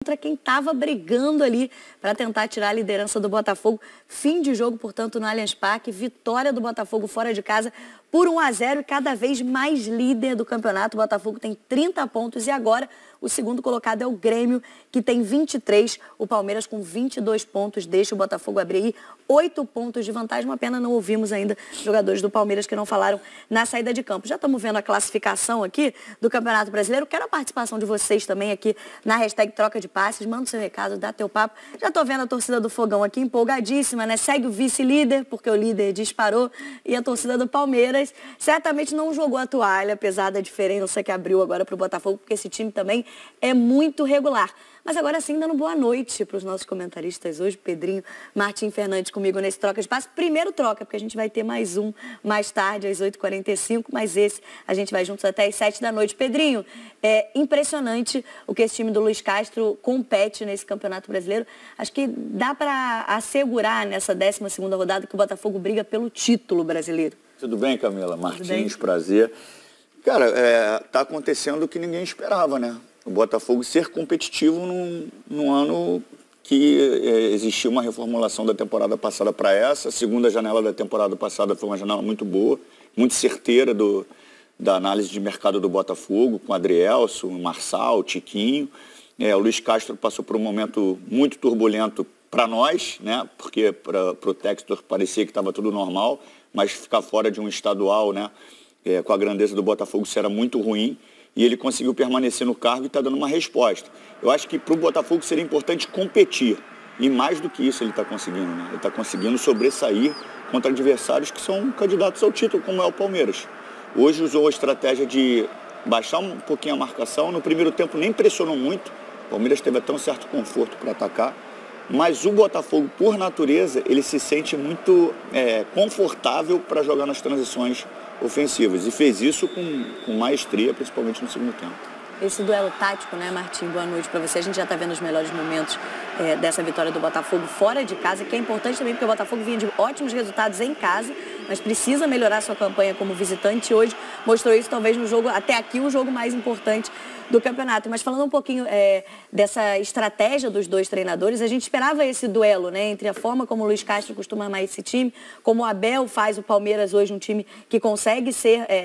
contra quem estava brigando ali para tentar tirar a liderança do Botafogo. Fim de jogo, portanto, no Allianz Parque. Vitória do Botafogo fora de casa por 1-0 e cada vez mais líder do campeonato. O Botafogo tem 30 pontos e agora o segundo colocado é o Grêmio, que tem 23. O Palmeiras com 22 pontos deixa o Botafogo abrir aí 8 pontos de vantagem. Uma pena não ouvimos ainda jogadores do Palmeiras que não falaram na saída de campo. Já estamos vendo a classificação aqui do Campeonato Brasileiro. Quero a participação de vocês também aqui na hashtag Troca de Passes. Manda o seu recado, dá teu papo. Já estou vendo a torcida do Fogão aqui empolgadíssima, né? Segue o vice-líder, porque o líder disparou. E a torcida do Palmeiras certamente não jogou a toalha, apesar da diferença que abriu agora para o Botafogo, porque esse time também é muito regular. Mas agora sim, dando boa noite para os nossos comentaristas hoje, Pedrinho, Martim Fernandes comigo nesse Troca de Passes. Primeiro troca, porque a gente vai ter mais um mais tarde, às 8h45, mas esse a gente vai juntos até às 7 da noite. Pedrinho, é impressionante o que esse time do Luiz Castro compete nesse Campeonato Brasileiro. Acho que dá para assegurar nessa 12ª rodada que o Botafogo briga pelo título brasileiro. Tudo bem, Camila? Martins, prazer. Cara, tá acontecendo o que ninguém esperava, né? O Botafogo ser competitivo num ano que existiu uma reformulação da temporada passada para essa. A segunda janela da temporada passada foi uma janela muito boa, muito certeira da análise de mercado do Botafogo, com Adrielson, Marçal, Tiquinho. O Luiz Castro passou por um momento muito turbulento para nós, né? Porque para o Textor parecia que estava tudo normal, mas ficar fora de um estadual, né? Com a grandeza do Botafogo, isso era muito ruim. E ele conseguiu permanecer no cargo e está dando uma resposta. Eu acho que para o Botafogo seria importante competir. E mais do que isso ele está conseguindo, né? Ele está conseguindo sobressair contra adversários que são candidatos ao título, como é o Palmeiras. Hoje usou a estratégia de baixar um pouquinho a marcação. No primeiro tempo nem pressionou muito. O Palmeiras teve até um certo conforto para atacar. Mas o Botafogo, por natureza, ele se sente muito confortável para jogar nas transições ofensivas. E fez isso com maestria, principalmente no segundo tempo. Esse duelo tático, né, Martim? Boa noite para você. A gente já está vendo os melhores momentos dessa vitória do Botafogo fora de casa, que é importante também porque o Botafogo vinha de ótimos resultados em casa, mas precisa melhorar sua campanha como visitante. Hoje mostrou isso talvez no jogo, até aqui, o jogo mais importante do campeonato. Mas falando um pouquinho dessa estratégia dos dois treinadores, a gente esperava esse duelo, né, entre a forma como o Luiz Castro costuma armar esse time, como o Abel faz o Palmeiras hoje, um time que consegue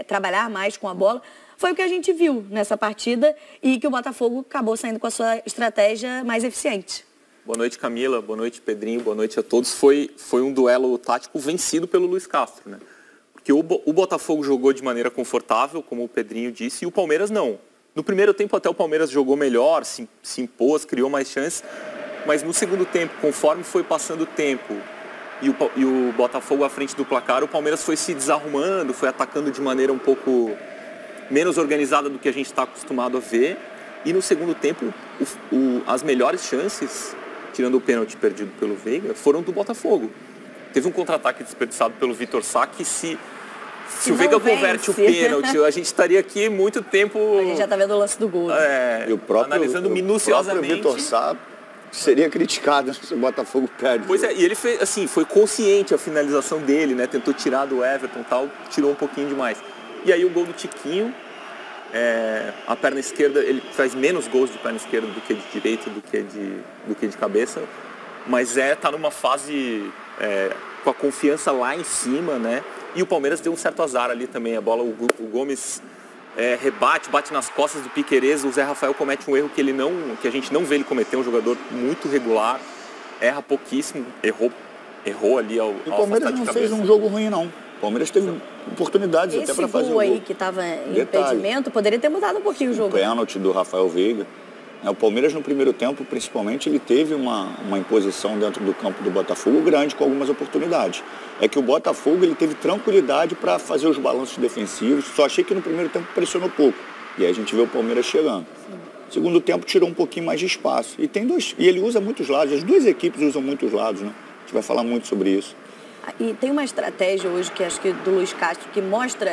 trabalhar mais com a bola. Foi o que a gente viu nessa partida e que o Botafogo acabou saindo com a sua estratégia mais eficiente. Boa noite, Camila. Boa noite, Pedrinho. Boa noite a todos. Foi um duelo tático vencido pelo Luiz Castro, né? Porque o Botafogo jogou de maneira confortável, como o Pedrinho disse, e o Palmeiras não. No primeiro tempo até o Palmeiras jogou melhor, se impôs, criou mais chances, mas no segundo tempo, conforme foi passando o tempo e o Botafogo à frente do placar, o Palmeiras foi se desarrumando, foi atacando de maneira um pouco menos organizada do que a gente está acostumado a ver. E no segundo tempo, as melhores chances, tirando o pênalti perdido pelo Veiga, foram do Botafogo. Teve um contra-ataque desperdiçado pelo Vitor Sá, que se o Veiga converte o pênalti, a gente estaria aqui muito tempo... A gente já está vendo o lance do gol. Né? E o próprio, analisando minuciosamente. O Vitor Sá seria criticado se o Botafogo perde. Pois é, e ele fez, assim, foi consciente a finalização dele, né? Tentou tirar do Everton e tal, tirou um pouquinho demais. E aí o gol do Tiquinho, a perna esquerda, ele faz menos gols de perna esquerda do que de direita, do que de cabeça, mas tá numa fase com a confiança lá em cima, né? E o Palmeiras deu um certo azar ali também, a bola, o Gomes bate nas costas do Piquerez, o Zé Rafael comete um erro que a gente não vê ele cometer, um jogador muito regular, erra pouquíssimo, errou ali ao o Palmeiras não fez um jogo ruim, não. O Palmeiras teve oportunidades até para fazer o gol. Esse gol aí que estava em impedimento, poderia ter mudado um pouquinho o jogo. O pênalti do Rafael Veiga. O Palmeiras no primeiro tempo, principalmente, ele teve uma imposição dentro do campo do Botafogo grande, com algumas oportunidades. É que o Botafogo ele teve tranquilidade para fazer os balanços defensivos. Só achei que no primeiro tempo pressionou pouco. E aí a gente vê o Palmeiras chegando. Sim. Segundo tempo tirou um pouquinho mais de espaço. E ele usa muitos lados, as duas equipes usam muitos lados, né? A gente vai falar muito sobre isso. E tem uma estratégia hoje, que acho que do Luiz Castro, que mostra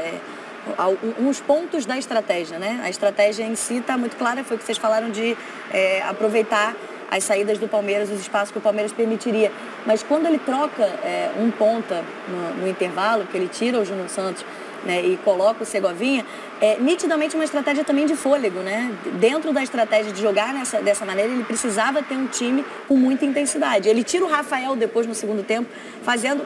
uns pontos da estratégia, né? A estratégia em si está muito clara, foi o que vocês falaram de aproveitar as saídas do Palmeiras, os espaços que o Palmeiras permitiria. Mas quando ele troca um ponta no intervalo, que ele tira o Júnior Santos né, e coloca o Segovinha, é nitidamente uma estratégia também de fôlego, né? Dentro da estratégia de jogar dessa maneira, ele precisava ter um time com muita intensidade. Ele tira o Rafael depois no segundo tempo,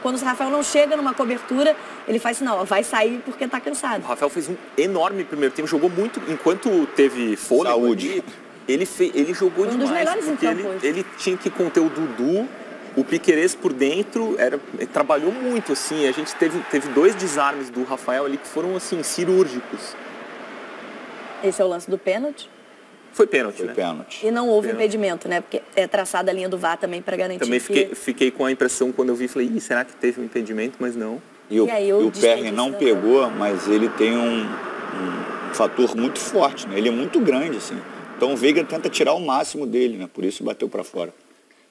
quando o Rafael não chega numa cobertura, ele faz assim, não, vai sair porque está cansado. O Rafael fez um enorme primeiro tempo, jogou muito, enquanto teve fôlego. Saúde. Ele jogou demais, melhores porque ele tinha que conter o Dudu, o Piquerez por dentro, ele trabalhou muito, assim, a gente teve 2 desarmes do Rafael ali que foram, assim, cirúrgicos. Esse é o lance do pênalti? Foi pênalti, Foi né? pênalti. E não houve impedimento, né? Porque é traçada a linha do VAR também para garantir também que... fiquei com a impressão, quando eu vi, falei, será que teve um impedimento? Mas não. E o Perry não pegou, mas ele tem um fator muito forte, né? Ele é muito grande, assim. Então o Veiga tenta tirar o máximo dele, né? Por isso bateu para fora.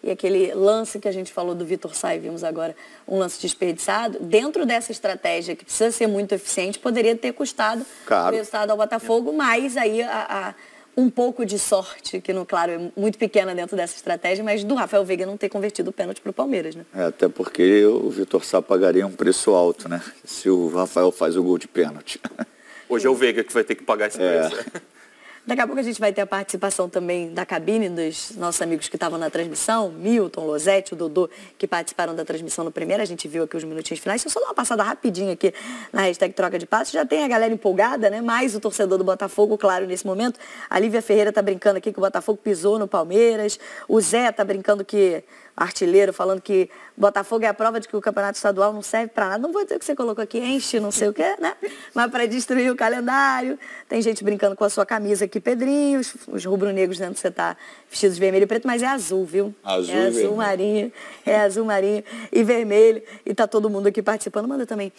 E aquele lance que a gente falou do Vitor Sá, vimos agora um lance desperdiçado, dentro dessa estratégia que precisa ser muito eficiente, poderia ter custado o resultado ao Botafogo, mas aí um pouco de sorte, que, claro, é muito pequena dentro dessa estratégia, mas do Rafael Veiga não ter convertido o pênalti para o Palmeiras, né? Até porque o Vitor Sá pagaria um preço alto, né? Se o Rafael faz o gol de pênalti. Hoje é o Veiga que vai ter que pagar esse preço. Daqui a pouco a gente vai ter a participação também da cabine dos nossos amigos que estavam na transmissão, Milton, Losetti, o Dodô, que participaram da transmissão no primeiro. A gente viu aqui os minutinhos finais. Se eu só dar uma passada rapidinho aqui na hashtag troca de passos, já tem a galera empolgada, né? Mais o torcedor do Botafogo, claro, nesse momento. A Lívia Ferreira tá brincando aqui que o Botafogo pisou no Palmeiras. O Zé tá brincando que... artilheiro, falando que Botafogo é a prova de que o campeonato estadual não serve para nada. Não vou dizer o que você colocou aqui, enche, não sei o quê, né? Mas para destruir o calendário. Tem gente brincando com a sua camisa aqui, Pedrinho. Os rubro-negros dizendo que você tá vestido de vermelho e preto, mas é azul, viu? Azul é azul marinho. É azul marinho e vermelho. E tá todo mundo aqui participando. Manda também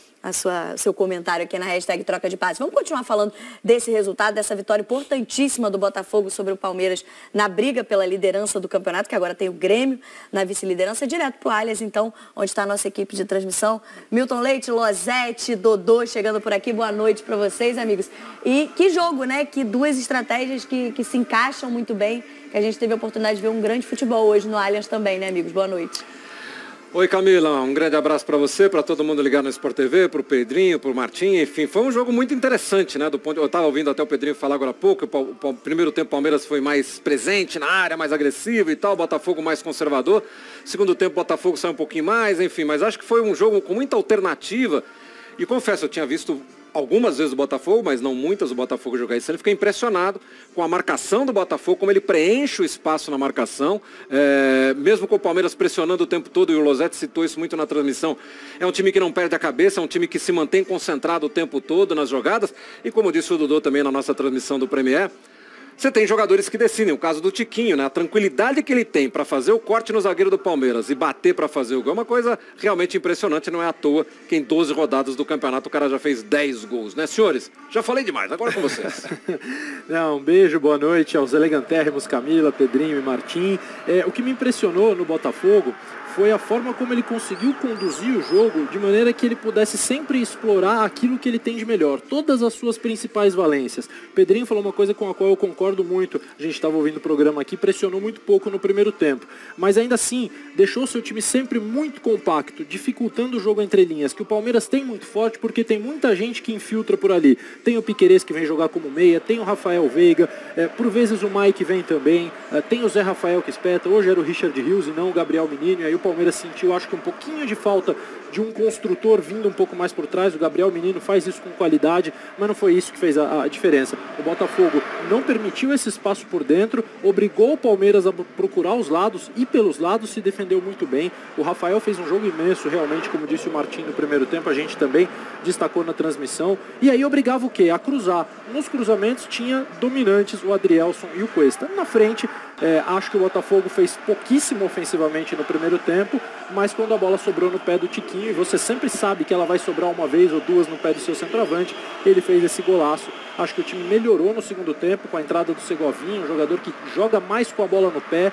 seu comentário aqui na hashtag troca de passes. Vamos continuar falando desse resultado, dessa vitória importantíssima do Botafogo sobre o Palmeiras na briga pela liderança do campeonato, que agora tem o Grêmio na vice-liderança, direto para o Allianz, então, onde está a nossa equipe de transmissão. Milton Leite, Losetti, Dodô, chegando por aqui. Boa noite para vocês, amigos. E que jogo, né? Que 2 estratégias que se encaixam muito bem, que a gente teve a oportunidade de ver um grande futebol hoje no Allianz também, né, amigos? Boa noite. Oi, Camila, um grande abraço para você, para todo mundo ligado no Sport TV, para o Pedrinho, para o Martim, enfim, foi um jogo muito interessante, né, eu estava ouvindo até o Pedrinho falar agora há pouco, o primeiro tempo o Palmeiras foi mais presente na área, mais agressivo e tal, o Botafogo mais conservador, segundo tempo o Botafogo saiu um pouquinho mais, enfim, mas acho que foi um jogo com muita alternativa, e confesso, eu tinha visto algumas vezes o Botafogo, mas não muitas o Botafogo jogar isso. Ele fica impressionado com a marcação do Botafogo, como ele preenche o espaço na marcação, mesmo com o Palmeiras pressionando o tempo todo, e o Losetti citou isso muito na transmissão, é um time que não perde a cabeça, é um time que se mantém concentrado o tempo todo nas jogadas, e como disse o Dodô também na nossa transmissão do Premier, você tem jogadores que decidem, o caso do Tiquinho, né? A tranquilidade que ele tem para fazer o corte no zagueiro do Palmeiras e bater para fazer o gol é uma coisa realmente impressionante, não é à toa que em 12 rodadas do campeonato o cara já fez 10 gols, né, senhores? Já falei demais, agora com vocês. Um beijo, boa noite aos elegantérrimos Camila, Pedrinho e Martim. O que me impressionou no Botafogo foi a forma como ele conseguiu conduzir o jogo de maneira que ele pudesse sempre explorar aquilo que ele tem de melhor, todas as suas principais valências. Pedrinho falou uma coisa com a qual eu concordo muito, a gente estava ouvindo o programa aqui, pressionou muito pouco no primeiro tempo, mas ainda assim deixou seu time sempre muito compacto, dificultando o jogo entre linhas, que o Palmeiras tem muito forte porque tem muita gente que infiltra por ali. Tem o Piquerez que vem jogar como meia, tem o Rafael Veiga, por vezes o Mike vem também, tem o Zé Rafael que espeta, hoje era o Richard Rios e não o Gabriel Menino, e aí o Palmeiras sentiu, acho que um pouquinho de falta de um construtor vindo um pouco mais por trás. O Gabriel Menino faz isso com qualidade, mas não foi isso que fez a diferença. O Botafogo não permitiu esse espaço por dentro, obrigou o Palmeiras a procurar os lados e pelos lados se defendeu muito bem. O Rafael fez um jogo imenso, realmente, como disse o Martim no primeiro tempo, a gente também destacou na transmissão. E aí obrigava o quê? A cruzar. Nos cruzamentos tinha dominantes o Adrielson e o Cuesta. Na frente, acho que o Botafogo fez pouquíssimo ofensivamente no primeiro tempo, mas quando a bola sobrou no pé do Tiquinho, e você sempre sabe que ela vai sobrar uma vez ou duas no pé do seu centroavante, ele fez esse golaço. Acho que o time melhorou no segundo tempo com a entrada do Segovinha, um jogador que joga mais com a bola no pé.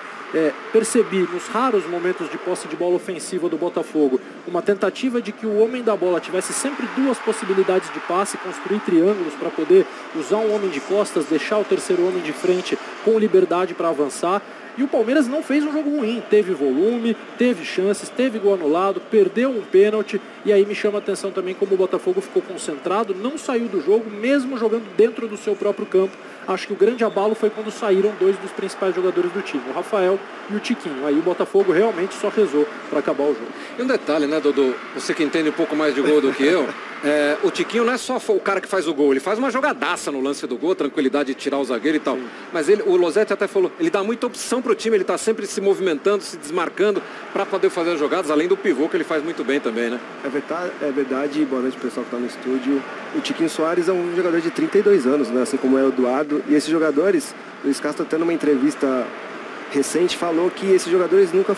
Percebi nos raros momentos de posse de bola ofensiva do Botafogo uma tentativa de que o homem da bola tivesse sempre duas possibilidades de passe, construir triângulos para poder usar um homem de costas, deixar o terceiro homem de frente com liberdade para avançar. E E o Palmeiras não fez um jogo ruim, teve volume, teve chances, teve gol anulado, perdeu um pênalti, e aí me chama a atenção também como o Botafogo ficou concentrado, não saiu do jogo, mesmo jogando dentro do seu próprio campo. Acho que o grande abalo foi quando saíram dois dos principais jogadores do time, o Rafael e o Tiquinho. Aí o Botafogo realmente só rezou para acabar o jogo. E um detalhe, né, Dodô? Você que entende um pouco mais de gol do que eu, o Tiquinho não é só o cara que faz o gol, ele faz uma jogadaça no lance do gol, tranquilidade de tirar o zagueiro e tal. Sim. Mas o Losetti até falou, ele dá muita opção pro time, ele tá sempre se movimentando, se desmarcando para poder fazer as jogadas, além do pivô que ele faz muito bem também, né? É verdade, boa noite pessoal que tá no estúdio. O Tiquinho Soares é um jogador de 32 anos, né, assim como é o Eduardo. E esses jogadores, o Luiz Castro até numa entrevista recente falou que esses jogadores nunca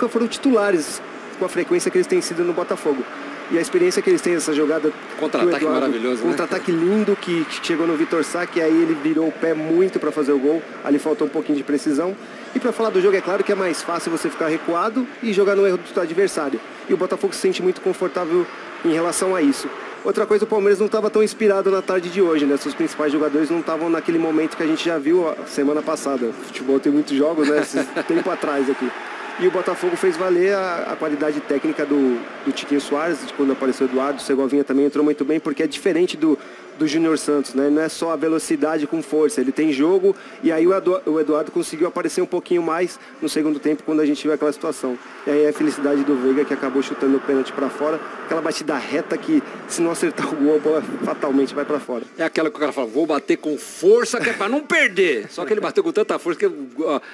foram titulares com a frequência que eles têm sido no Botafogo. E a experiência que eles têm nessa jogada... Contra-ataque maravilhoso, né? Contra-ataque lindo que chegou no Vitor Sá, que aí ele virou o pé muito para fazer o gol. Ali faltou um pouquinho de precisão. E para falar do jogo, é claro que é mais fácil você ficar recuado e jogar no erro do adversário. E o Botafogo se sente muito confortável em relação a isso. Outra coisa, o Palmeiras não estava tão inspirado na tarde de hoje, né? Seus principais jogadores não estavam naquele momento que a gente já viu semana passada. O futebol tem muitos jogos, né? Esse tempo atrás aqui. E o Botafogo fez valer a qualidade técnica do Tiquinho Soares, quando apareceu o Eduardo. O Segovinha também entrou muito bem, porque é diferente do Júnior Santos, né? Não é só a velocidade com força, ele tem jogo, e aí o Eduardo conseguiu aparecer um pouquinho mais no segundo tempo, quando a gente viu aquela situação. E aí a felicidade do Veiga, que acabou chutando o pênalti para fora, aquela batida reta que, se não acertar o gol, a bola fatalmente vai para fora. É aquela que o cara fala, vou bater com força, que é para não perder. Só que ele bateu com tanta força que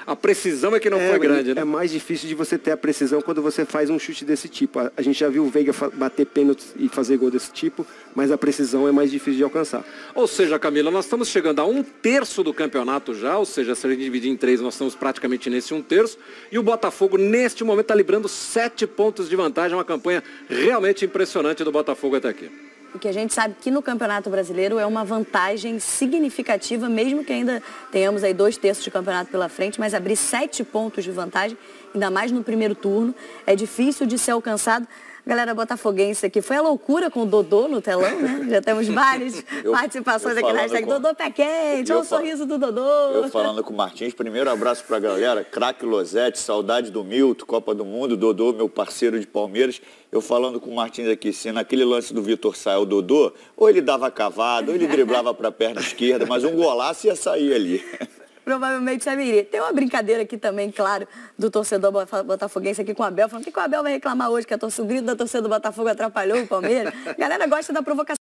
a precisão é que não foi grande, né? É mais difícil de você ter a precisão quando você faz um chute desse tipo. A gente já viu o Veiga bater pênaltis e fazer gol desse tipo, mas a precisão é mais difícil de alcançar. Ou seja, Camila, nós estamos chegando a 1/3 do campeonato já, ou seja, se a gente dividir em 3, nós estamos praticamente nesse 1/3, e o Botafogo, neste momento, está librando 7 pontos de vantagem, uma campanha realmente impressionante do Botafogo até aqui. O que a gente sabe que no Campeonato Brasileiro é uma vantagem significativa, mesmo que ainda tenhamos aí 2/3 de campeonato pela frente, mas abrir 7 pontos de vantagem, ainda mais no primeiro turno, é difícil de ser alcançado. Galera botafoguense aqui, foi a loucura com o Dodô no telão, né? Já temos várias participações aqui na hashtag Dodô Pé Quente, olha o sorriso do Dodô. Eu falando com o Martins, primeiro abraço pra galera, craque Losetti, saudade do Milton, Copa do Mundo, Dodô, meu parceiro de Palmeiras. Eu falando com o Martins aqui, se naquele lance do Vitor Sá, o Dodô, ou ele dava cavada, ou ele driblava pra perna esquerda, mas um golaço ia sair ali. Provavelmente saberia. Tem uma brincadeira aqui também, claro, do torcedor botafoguense aqui com o Abel, falando que o Abel vai reclamar hoje que o grito da torcida do Botafogo atrapalhou o Palmeiras. A galera gosta da provocação.